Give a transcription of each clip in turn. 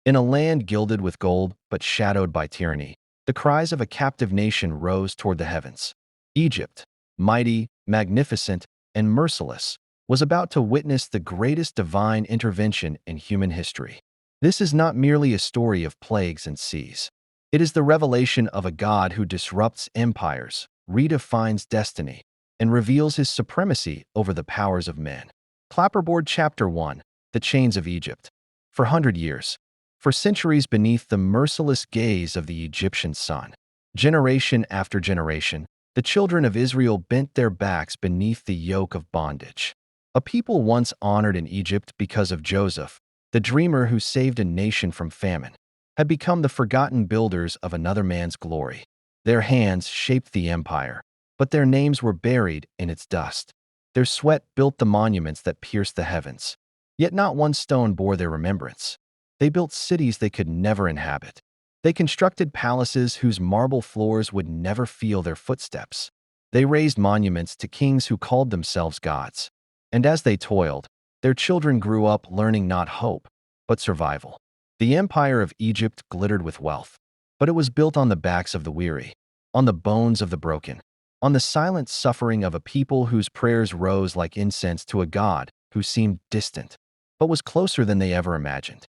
In a land gilded with gold but shadowed by tyranny, the cries of a captive nation rose toward the heavens. Egypt, mighty, magnificent, and merciless, was about to witness the greatest divine intervention in human history. This is not merely a story of plagues and seas. It is the revelation of a God who disrupts empires, redefines destiny, and reveals his supremacy over the powers of men. Clapperboard Chapter 1: The Chains of Egypt. For 100 years, for centuries beneath the merciless gaze of the Egyptian sun, generation after generation, the children of Israel bent their backs beneath the yoke of bondage. A people once honored in Egypt because of Joseph, the dreamer who saved a nation from famine, had become the forgotten builders of another man's glory. Their hands shaped the empire, but their names were buried in its dust. Their sweat built the monuments that pierced the heavens, yet not one stone bore their remembrance. They built cities they could never inhabit. They constructed palaces whose marble floors would never feel their footsteps. They raised monuments to kings who called themselves gods. And as they toiled, their children grew up learning not hope, but survival. The empire of Egypt glittered with wealth, but it was built on the backs of the weary, on the bones of the broken, on the silent suffering of a people whose prayers rose like incense to a God who seemed distant, but was closer than they ever imagined.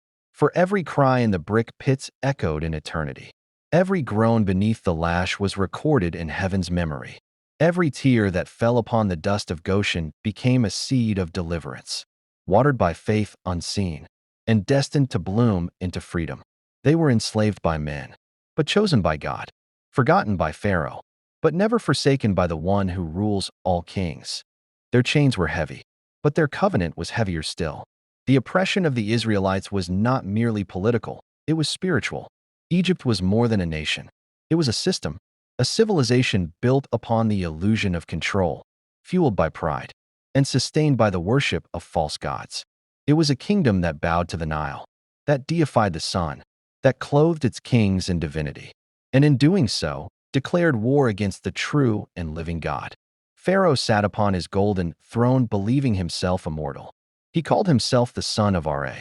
For every cry in the brick pits echoed in eternity. Every groan beneath the lash was recorded in heaven's memory. Every tear that fell upon the dust of Goshen became a seed of deliverance, watered by faith unseen, and destined to bloom into freedom. They were enslaved by men, but chosen by God, forgotten by Pharaoh, but never forsaken by the one who rules all kings. Their chains were heavy, but their covenant was heavier still. The oppression of the Israelites was not merely political, it was spiritual. Egypt was more than a nation. It was a system, a civilization built upon the illusion of control, fueled by pride, and sustained by the worship of false gods. It was a kingdom that bowed to the Nile, that deified the sun, that clothed its kings in divinity, and in doing so, declared war against the true and living God. Pharaoh sat upon his golden throne believing himself immortal. He called himself the son of Ra,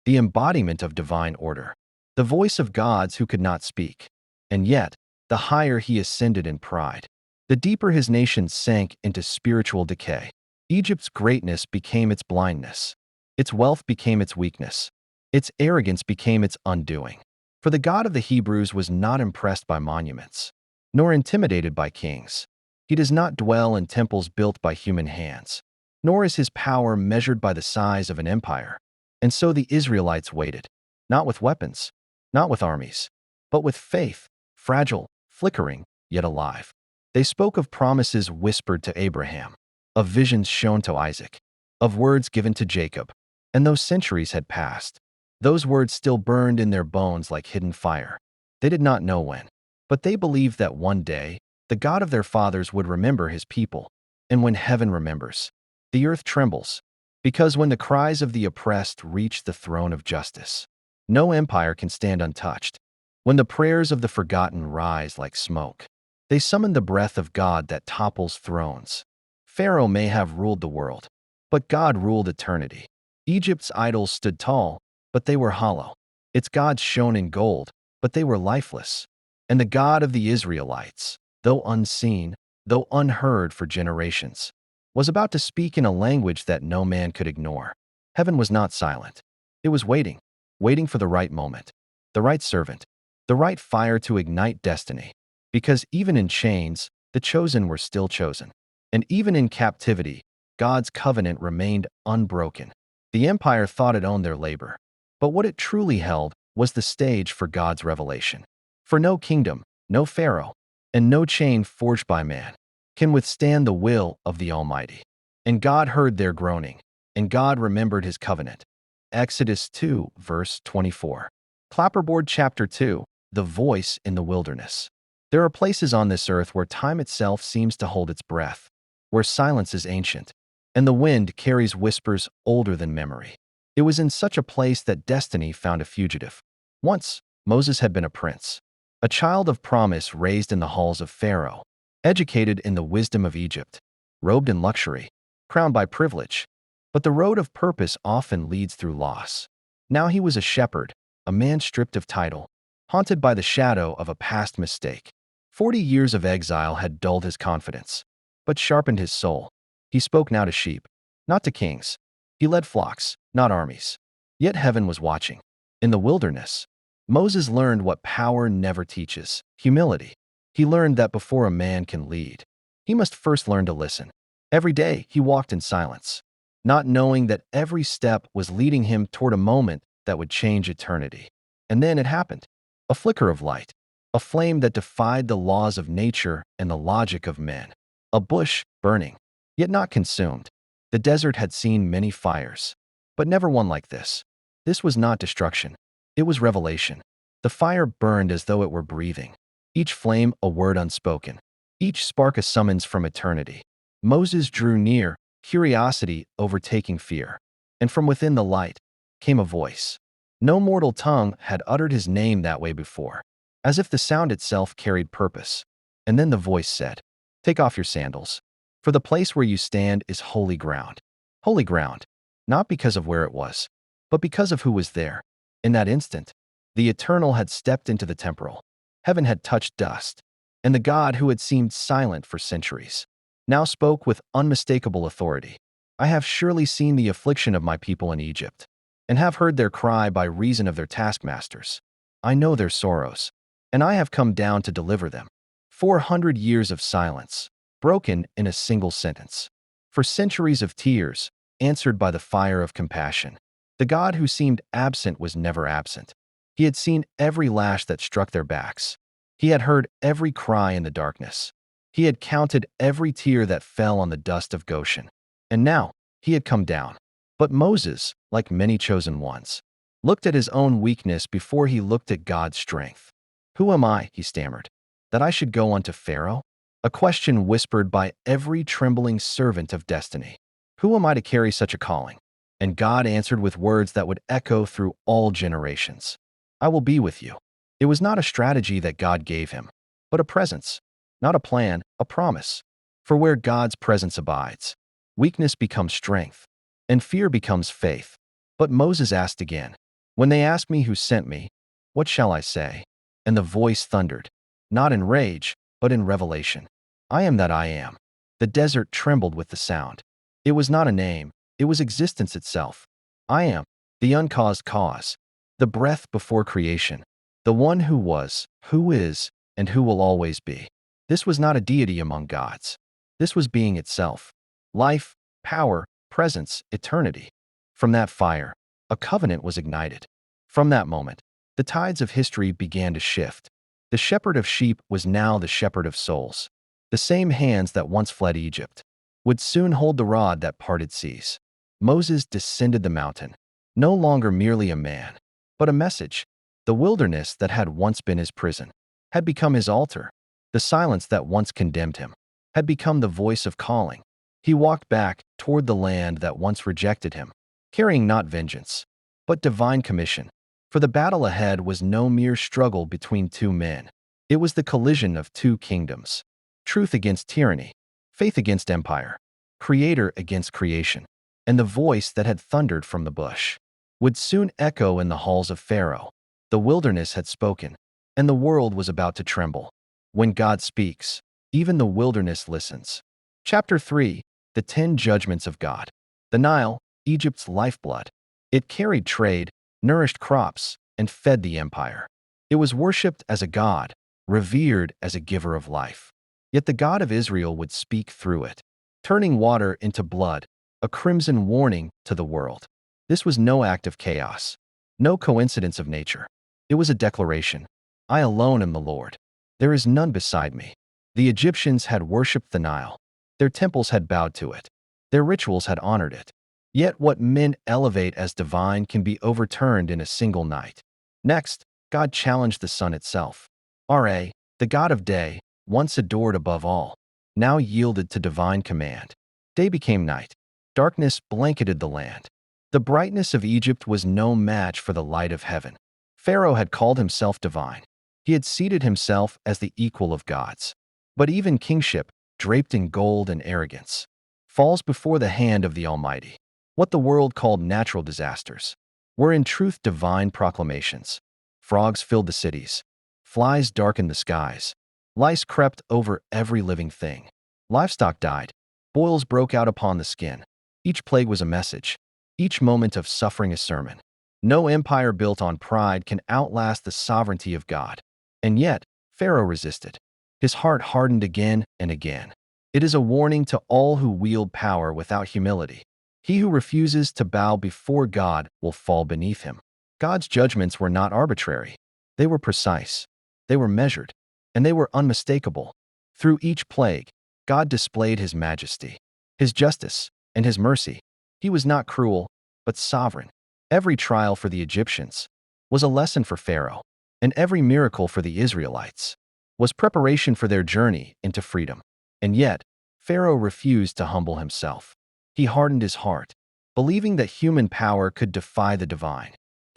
the embodiment of divine order, the voice of gods who could not speak. And yet, the higher he ascended in pride, the deeper his nation sank into spiritual decay. Egypt's greatness became its blindness. Its wealth became its weakness. Its arrogance became its undoing. For the God of the Hebrews was not impressed by monuments, nor intimidated by kings. He does not dwell in temples built by human hands, nor is his power measured by the size of an empire. And so the Israelites waited, not with weapons, not with armies, but with faith, fragile, flickering, yet alive. They spoke of promises whispered to Abraham, of visions shown to Isaac, of words given to Jacob. And those centuries had passed. Those words still burned in their bones like hidden fire. They did not know when, but they believed that one day, the God of their fathers would remember his people. And when heaven remembers, the earth trembles, because when the cries of the oppressed reach the throne of justice, no empire can stand untouched. When the prayers of the forgotten rise like smoke, they summon the breath of God that topples thrones. Pharaoh may have ruled the world, but God ruled eternity. Egypt's idols stood tall, but they were hollow. Its gods shone in gold, but they were lifeless. And the God of the Israelites, though unseen, though unheard for generations, was about to speak in a language that no man could ignore. Heaven was not silent. It was waiting, waiting for the right moment, the right servant, the right fire to ignite destiny. Because even in chains, the chosen were still chosen. And even in captivity, God's covenant remained unbroken. The empire thought it owned their labor, but what it truly held was the stage for God's revelation. For no kingdom, no pharaoh, and no chain forged by man can withstand the will of the Almighty. And God heard their groaning, and God remembered his covenant. Exodus 2, verse 24. Clapperboard Chapter 2: The Voice in the Wilderness. There are places on this earth where time itself seems to hold its breath, where silence is ancient, and the wind carries whispers older than memory. It was in such a place that destiny found a fugitive. Once, Moses had been a prince, a child of promise raised in the halls of Pharaoh, educated in the wisdom of Egypt, robed in luxury, crowned by privilege. But the road of purpose often leads through loss. Now he was a shepherd, a man stripped of title, haunted by the shadow of a past mistake. 40 years of exile had dulled his confidence, but sharpened his soul. He spoke now to sheep, not to kings. He led flocks, not armies. Yet heaven was watching. In the wilderness, Moses learned what power never teaches: humility. He learned that before a man can lead, he must first learn to listen. Every day, he walked in silence, not knowing that every step was leading him toward a moment that would change eternity. And then it happened. A flicker of light, a flame that defied the laws of nature and the logic of men. A bush burning, yet not consumed. The desert had seen many fires, but never one like this. This was not destruction. It was revelation. The fire burned as though it were breathing, each flame a word unspoken, each spark a summons from eternity. Moses drew near, curiosity overtaking fear, and from within the light came a voice. No mortal tongue had uttered his name that way before, as if the sound itself carried purpose. And then the voice said, "Take off your sandals, for the place where you stand is holy ground." Holy ground, not because of where it was, but because of who was there. In that instant, the eternal had stepped into the temporal. Heaven had touched dust, and the God who had seemed silent for centuries now spoke with unmistakable authority. "I have surely seen the affliction of my people in Egypt, and have heard their cry by reason of their taskmasters. I know their sorrows, and I have come down to deliver them." 400 years of silence, broken in a single sentence. For centuries of tears, answered by the fire of compassion. The God who seemed absent was never absent. He had seen every lash that struck their backs. He had heard every cry in the darkness. He had counted every tear that fell on the dust of Goshen. And now, he had come down. But Moses, like many chosen ones, looked at his own weakness before he looked at God's strength. "Who am I," he stammered, "that I should go unto Pharaoh?" A question whispered by every trembling servant of destiny. "Who am I to carry such a calling?" And God answered with words that would echo through all generations. "I will be with you." It was not a strategy that God gave him, but a presence. Not a plan, a promise. For where God's presence abides, weakness becomes strength, and fear becomes faith. But Moses asked again, "When they ask me who sent me, what shall I say?" And the voice thundered, not in rage, but in revelation. "I am that I am." The desert trembled with the sound. It was not a name, it was existence itself. I am, the uncaused cause, the breath before creation, the one who was, who is, and who will always be. This was not a deity among gods. This was being itself. Life, power, presence, eternity. From that fire, a covenant was ignited. From that moment, the tides of history began to shift. The shepherd of sheep was now the shepherd of souls. The same hands that once fled Egypt would soon hold the rod that parted seas. Moses descended the mountain, no longer merely a man, but a message. The wilderness that had once been his prison had become his altar. The silence that once condemned him had become the voice of calling. He walked back toward the land that once rejected him, carrying not vengeance, but divine commission. For the battle ahead was no mere struggle between two men. It was the collision of two kingdoms. Truth against tyranny, faith against empire, creator against creation. And the voice that had thundered from the bush would soon echo in the halls of Pharaoh. The wilderness had spoken, and the world was about to tremble. When God speaks, even the wilderness listens. Chapter 3. The 10 Judgments of God. The Nile, Egypt's lifeblood. It carried trade, nourished crops, and fed the empire. It was worshipped as a god, revered as a giver of life. Yet the God of Israel would speak through it, turning water into blood, a crimson warning to the world. This was no act of chaos, no coincidence of nature. It was a declaration. I alone am the Lord. There is none beside me. The Egyptians had worshipped the Nile. Their temples had bowed to it. Their rituals had honored it. Yet what men elevate as divine can be overturned in a single night. Next, God challenged the sun itself. Ra, the god of day, once adored above all, now yielded to divine command. Day became night. Darkness blanketed the land. The brightness of Egypt was no match for the light of heaven. Pharaoh had called himself divine. He had seated himself as the equal of gods. But even kingship, draped in gold and arrogance, falls before the hand of the Almighty. What the world called natural disasters were in truth divine proclamations. Frogs filled the cities. Flies darkened the skies. Lice crept over every living thing. Livestock died. Boils broke out upon the skin. Each plague was a message. Each moment of suffering a sermon. No empire built on pride can outlast the sovereignty of God. And yet, Pharaoh resisted. His heart hardened again and again. It is a warning to all who wield power without humility. He who refuses to bow before God will fall beneath him. God's judgments were not arbitrary. They were precise. They were measured. And they were unmistakable. Through each plague, God displayed his majesty, his justice, and his mercy. He was not cruel, but sovereign. Every trial for the Egyptians was a lesson for Pharaoh, and every miracle for the Israelites was preparation for their journey into freedom. And yet, Pharaoh refused to humble himself. He hardened his heart, believing that human power could defy the divine.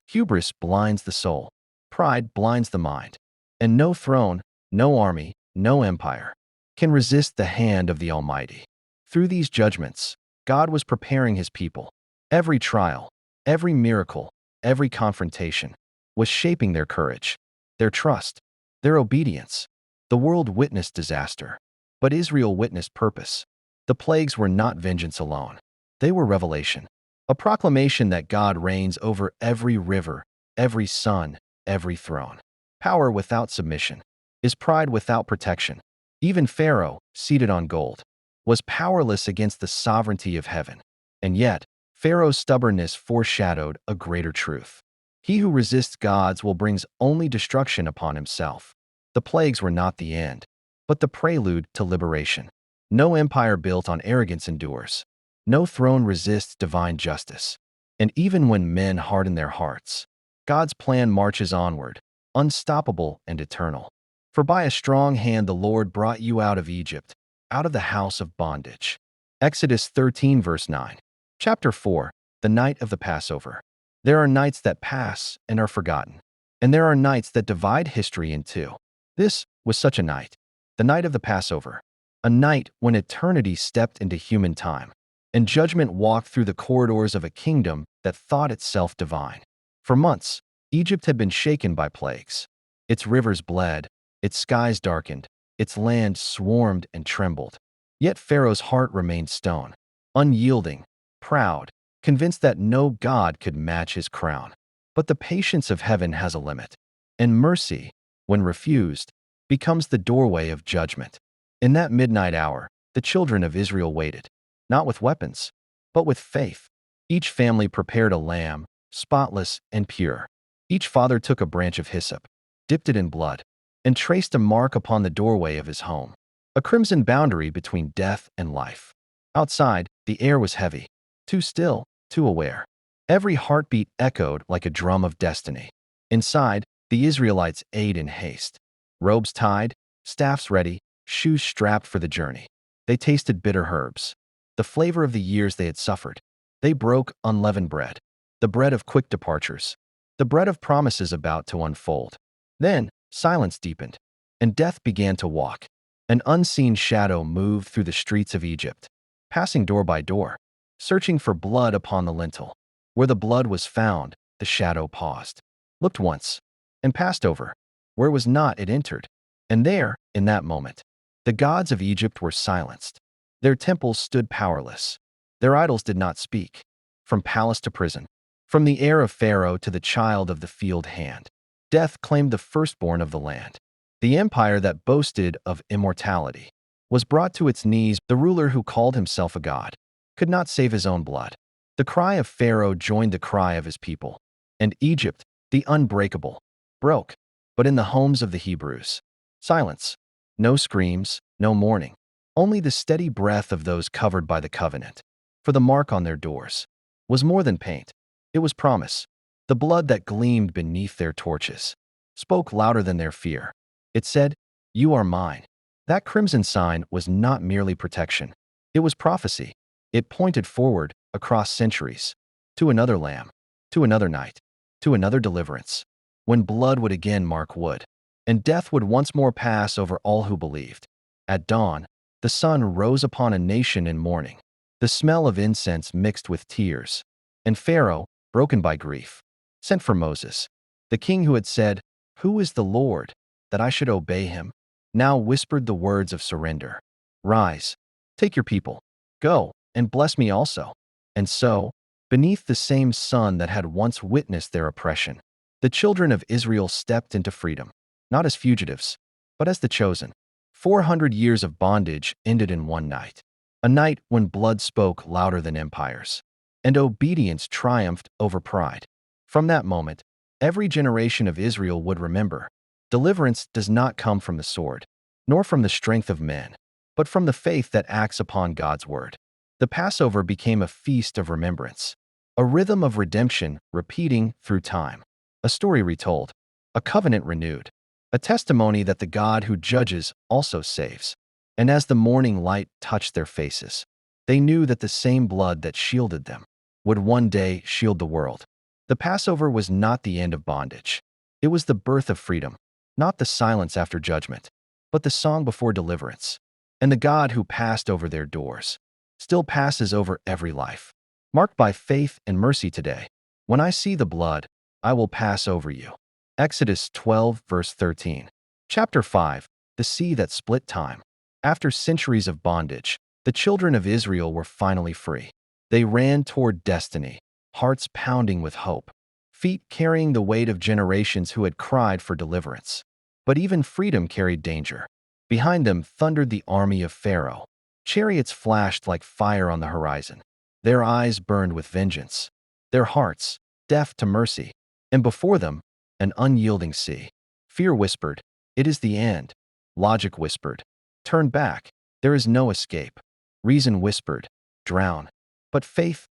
Hubris blinds the soul. Pride blinds the mind. And no throne, no army, no empire can resist the hand of the Almighty. Through these judgments, God was preparing his people. Every trial, every miracle, every confrontation was shaping their courage, their trust, their obedience. The world witnessed disaster, but Israel witnessed purpose. The plagues were not vengeance alone. They were revelation, a proclamation that God reigns over every river, every sun, every throne. Power without submission is pride without protection. Even Pharaoh, seated on gold, was powerless against the sovereignty of heaven. And yet, Pharaoh's stubbornness foreshadowed a greater truth. He who resists God's will brings only destruction upon himself. The plagues were not the end, but the prelude to liberation. No empire built on arrogance endures. No throne resists divine justice. And even when men harden their hearts, God's plan marches onward, unstoppable and eternal. For by a strong hand the Lord brought you out of Egypt, out of the house of bondage. Exodus 13 verse 9. Chapter 4. The night of the Passover. There are nights that pass and are forgotten, and there are nights that divide history in two. This was such a night, the night of the Passover, a night when eternity stepped into human time, and judgment walked through the corridors of a kingdom that thought itself divine. For months, Egypt had been shaken by plagues. Its rivers bled, its skies darkened, its land swarmed and trembled. Yet Pharaoh's heart remained stone, unyielding, proud, convinced that no God could match his crown. But the patience of heaven has a limit, and mercy, when refused, becomes the doorway of judgment. In that midnight hour, the children of Israel waited, not with weapons, but with faith. Each family prepared a lamb, spotless and pure. Each father took a branch of hyssop, dipped it in blood, and traced a mark upon the doorway of his home, a crimson boundary between death and life. Outside, the air was heavy, too still, too aware. Every heartbeat echoed like a drum of destiny. Inside, the Israelites ate in haste. Robes tied, staffs ready, shoes strapped for the journey. They tasted bitter herbs, the flavor of the years they had suffered. They broke unleavened bread, the bread of quick departures, the bread of promises about to unfold. Then, silence deepened, and death began to walk. An unseen shadow moved through the streets of Egypt, passing door by door, searching for blood upon the lintel. Where the blood was found, the shadow paused, looked once, and passed over. Where it was not, it entered. And there, in that moment, the gods of Egypt were silenced. Their temples stood powerless. Their idols did not speak. From palace to prison, from the heir of Pharaoh to the child of the field hand, death claimed the firstborn of the land. The empire that boasted of immortality was brought to its knees. The ruler who called himself a god could not save his own blood. The cry of Pharaoh joined the cry of his people, and Egypt, the unbreakable, broke. But in the homes of the Hebrews, silence. No screams, no mourning. Only the steady breath of those covered by the covenant. For the mark on their doors was more than paint. It was promise. The blood that gleamed beneath their torches spoke louder than their fear. It said, "You are mine." That crimson sign was not merely protection. It was prophecy. It pointed forward, across centuries, to another lamb, to another night, to another deliverance, when blood would again mark wood, and death would once more pass over all who believed. At dawn, the sun rose upon a nation in mourning. The smell of incense mixed with tears, and Pharaoh, broken by grief, sent for Moses. The king who had said, "Who is the Lord, that I should obey him?" now whispered the words of surrender. "Rise, take your people, go, and bless me also." And so, beneath the same sun that had once witnessed their oppression, the children of Israel stepped into freedom, not as fugitives, but as the chosen. 400 years of bondage ended in one night, a night when blood spoke louder than empires, and obedience triumphed over pride. From that moment, every generation of Israel would remember, deliverance does not come from the sword, nor from the strength of men, but from the faith that acts upon God's word. The Passover became a feast of remembrance, a rhythm of redemption repeating through time, a story retold, a covenant renewed, a testimony that the God who judges also saves. And as the morning light touched their faces, they knew that the same blood that shielded them would one day shield the world. The Passover was not the end of bondage. It was the birth of freedom, not the silence after judgment, but the song before deliverance. And the God who passed over their doors still passes over every life, marked by faith and mercy today. When I see the blood, I will pass over you. Exodus 12, verse 13. Chapter 5, the sea that split time. After centuries of bondage, the children of Israel were finally free. They ran toward destiny, hearts pounding with hope, feet carrying the weight of generations who had cried for deliverance. But even freedom carried danger. Behind them thundered the army of Pharaoh. Chariots flashed like fire on the horizon. Their eyes burned with vengeance, their hearts deaf to mercy, and before them, an unyielding sea. Fear whispered, "It is the end." Logic whispered, "Turn back, there is no escape." Reason whispered, "Drown." But faith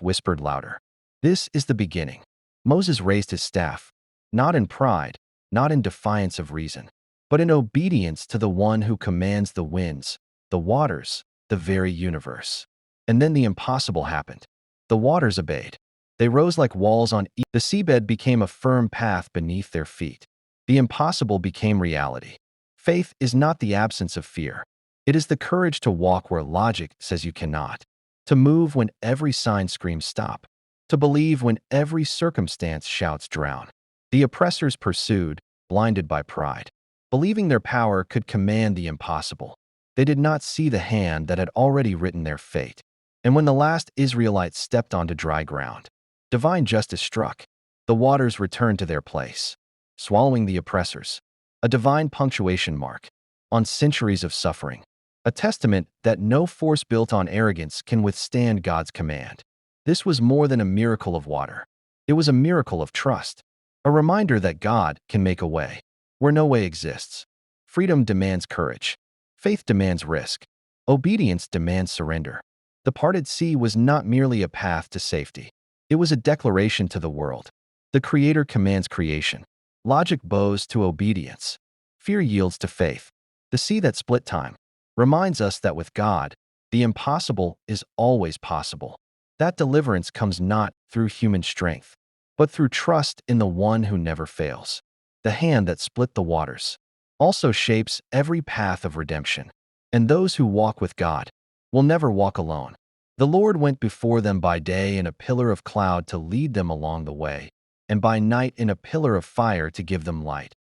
whispered louder, "This is the beginning." Moses raised his staff, not in pride, not in defiance of reason, but in obedience to the one who commands the winds, the waters, the very universe. And then the impossible happened. The waters obeyed. They rose like walls the seabed became a firm path beneath their feet. The impossible became reality. Faith is not the absence of fear. It is the courage to walk where logic says you cannot, to move when every sign screams stop, to believe when every circumstance shouts drown. The oppressors pursued, blinded by pride, believing their power could command the impossible. They did not see the hand that had already written their fate. And when the last Israelites stepped onto dry ground, divine justice struck. The waters returned to their place, swallowing the oppressors, a divine punctuation mark on centuries of suffering, a testament that no force built on arrogance can withstand God's command. This was more than a miracle of water. It was a miracle of trust, a reminder that God can make a way where no way exists. Freedom demands courage. Faith demands risk. Obedience demands surrender. The parted sea was not merely a path to safety. It was a declaration to the world. The Creator commands creation. Logic bows to obedience. Fear yields to faith. The sea that split time reminds us that with God, the impossible is always possible. That deliverance comes not through human strength, but through trust in the one who never fails. The hand that split the waters also shapes every path of redemption. And those who walk with God will never walk alone. The Lord went before them by day in a pillar of cloud to lead them along the way, and by night in a pillar of fire to give them light.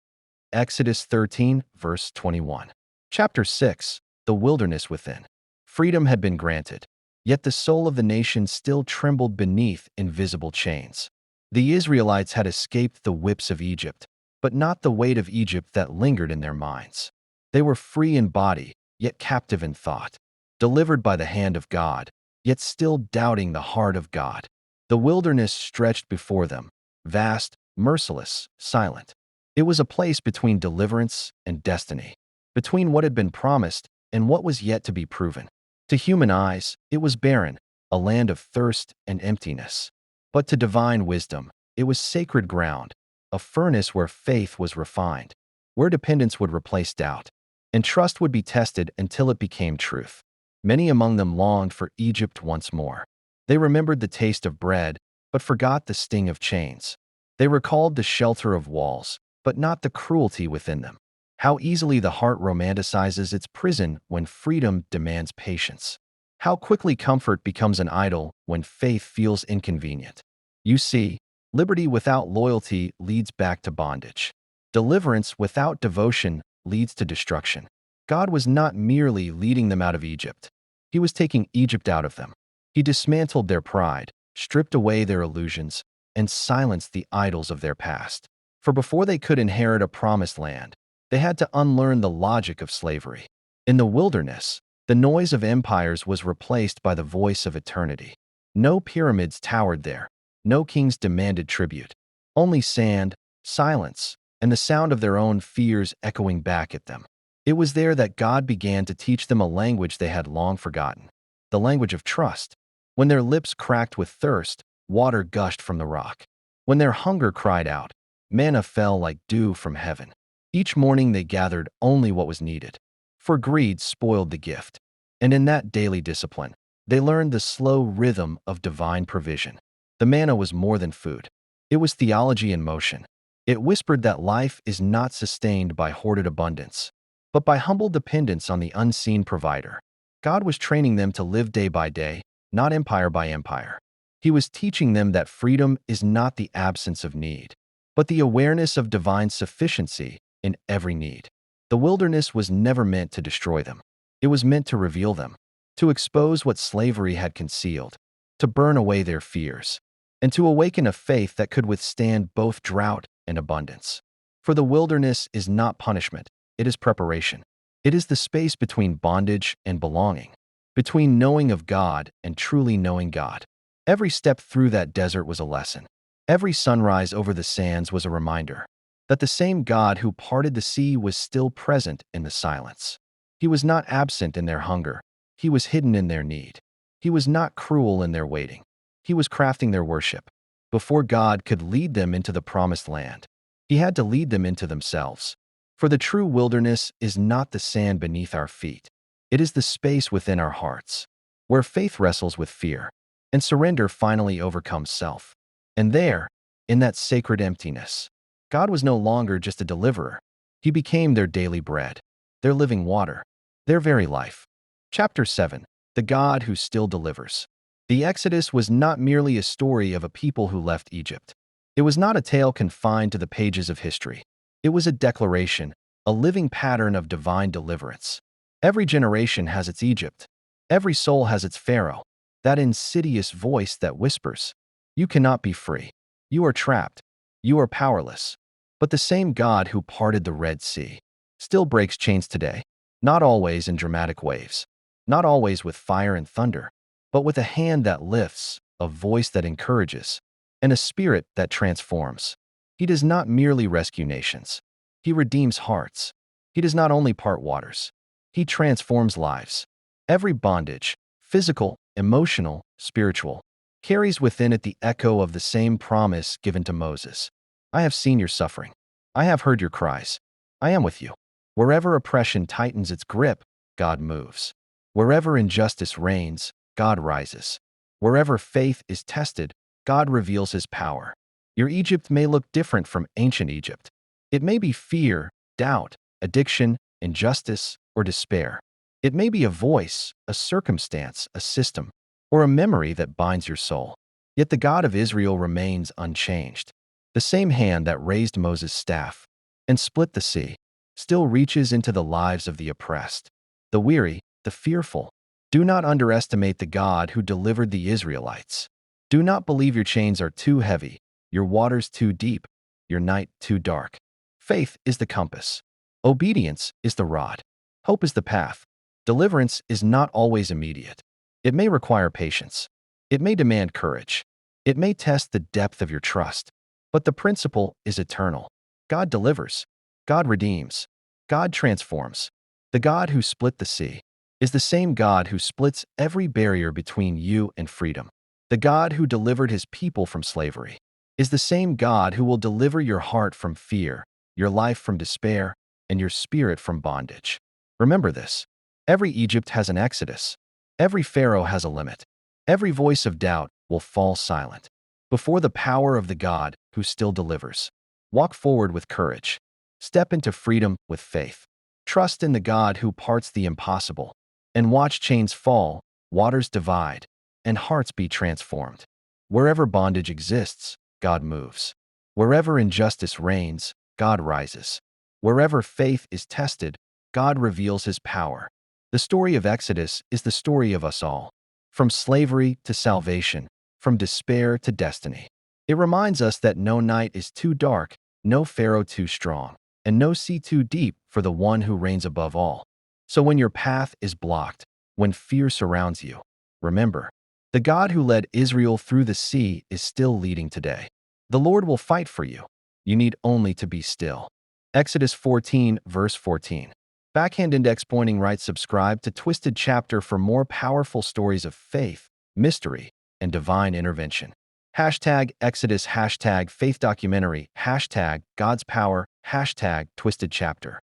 Exodus 13, verse 21. Chapter 6, the wilderness within. Freedom had been granted, yet the soul of the nation still trembled beneath invisible chains. The Israelites had escaped the whips of Egypt, but not the weight of Egypt that lingered in their minds. They were free in body, yet captive in thought, delivered by the hand of God, yet still doubting the heart of God. The wilderness stretched before them, vast, merciless, silent. It was a place between deliverance and destiny, between what had been promised and what was yet to be proven. To human eyes, it was barren, a land of thirst and emptiness. But to divine wisdom, it was sacred ground, a furnace where faith was refined, where dependence would replace doubt, and trust would be tested until it became truth. Many among them longed for Egypt once more. They remembered the taste of bread, but forgot the sting of chains. They recalled the shelter of walls, but not the cruelty within them. How easily the heart romanticizes its prison when freedom demands patience. How quickly comfort becomes an idol when faith feels inconvenient. You see, Liberty without loyalty leads back to bondage. Deliverance without devotion leads to destruction. God was not merely leading them out of Egypt. He was taking Egypt out of them. He dismantled their pride, stripped away their illusions, and silenced the idols of their past. For before they could inherit a promised land, they had to unlearn the logic of slavery. In the wilderness, the noise of empires was replaced by the voice of eternity. No pyramids towered there. No kings demanded tribute. Only sand, silence, and the sound of their own fears echoing back at them. It was there that God began to teach them a language they had long forgotten, the language of trust. When their lips cracked with thirst, water gushed from the rock. When their hunger cried out, manna fell like dew from heaven. Each morning they gathered only what was needed, for greed spoiled the gift. And in that daily discipline, they learned the slow rhythm of divine provision. The manna was more than food. It was theology in motion. It whispered that life is not sustained by hoarded abundance, but by humble dependence on the unseen provider. God was training them to live day by day, not empire by empire. He was teaching them that freedom is not the absence of need, but the awareness of divine sufficiency in every need. The wilderness was never meant to destroy them. It was meant to reveal them, to expose what slavery had concealed, to burn away their fears, and to awaken a faith that could withstand both drought and abundance. For the wilderness is not punishment, it is preparation. It is the space between bondage and belonging, between knowing of God and truly knowing God. Every step through that desert was a lesson. Every sunrise over the sands was a reminder that the same God who parted the sea was still present in the silence. He was not absent in their hunger. He was hidden in their need. He was not cruel in their waiting. He was crafting their worship. Before God could lead them into the promised land, He had to lead them into themselves. For the true wilderness is not the sand beneath our feet. It is the space within our hearts, where faith wrestles with fear, and surrender finally overcomes self. And there, in that sacred emptiness, God was no longer just a deliverer. He became their daily bread, their living water, their very life. Chapter 7. The God Who Still Delivers. The Exodus was not merely a story of a people who left Egypt. It was not a tale confined to the pages of history. It was a declaration, a living pattern of divine deliverance. Every generation has its Egypt. Every soul has its Pharaoh, that insidious voice that whispers, "You cannot be free. You are trapped. You are powerless." But the same God who parted the Red Sea still breaks chains today, not always in dramatic waves, not always with fire and thunder, but with a hand that lifts, a voice that encourages, and a spirit that transforms. He does not merely rescue nations. He redeems hearts. He does not only part waters. He transforms lives. Every bondage, physical, emotional, spiritual, carries within it the echo of the same promise given to Moses. "I have seen your suffering. I have heard your cries. I am with you." Wherever oppression tightens its grip, God moves. Wherever injustice reigns, God rises. Wherever faith is tested, God reveals His power. Your Egypt may look different from ancient Egypt. It may be fear, doubt, addiction, injustice, or despair. It may be a voice, a circumstance, a system, or a memory that binds your soul. Yet the God of Israel remains unchanged. The same hand that raised Moses' staff and split the sea still reaches into the lives of the oppressed, the weary, the fearful. Do not underestimate the God who delivered the Israelites. Do not believe your chains are too heavy, your waters too deep, your night too dark. Faith is the compass. Obedience is the rod. Hope is the path. Deliverance is not always immediate. It may require patience. It may demand courage. It may test the depth of your trust. But the principle is eternal. God delivers. God redeems. God transforms. The God who split the sea is the same God who splits every barrier between you and freedom. The God who delivered His people from slavery is the same God who will deliver your heart from fear, your life from despair, and your spirit from bondage. Remember this. Every Egypt has an exodus. Every Pharaoh has a limit. Every voice of doubt will fall silent before the power of the God who still delivers. Walk forward with courage. Step into freedom with faith. Trust in the God who parts the impossible, and watch chains fall, waters divide, and hearts be transformed. Wherever bondage exists, God moves. Wherever injustice reigns, God rises. Wherever faith is tested, God reveals his power. The story of Exodus is the story of us all. From slavery to salvation, from despair to destiny. It reminds us that no night is too dark, no Pharaoh too strong, and no sea too deep for the one who reigns above all. So when your path is blocked, when fear surrounds you, remember, the God who led Israel through the sea is still leading today. The Lord will fight for you. You need only to be still. Exodus 14, verse 14. Backhand Index Pointing Right. Subscribe to Twisted Chapter for more powerful stories of faith, mystery, and divine intervention. Hashtag Exodus, hashtag Faith Documentary, hashtag God's Power, hashtag Twisted Chapter.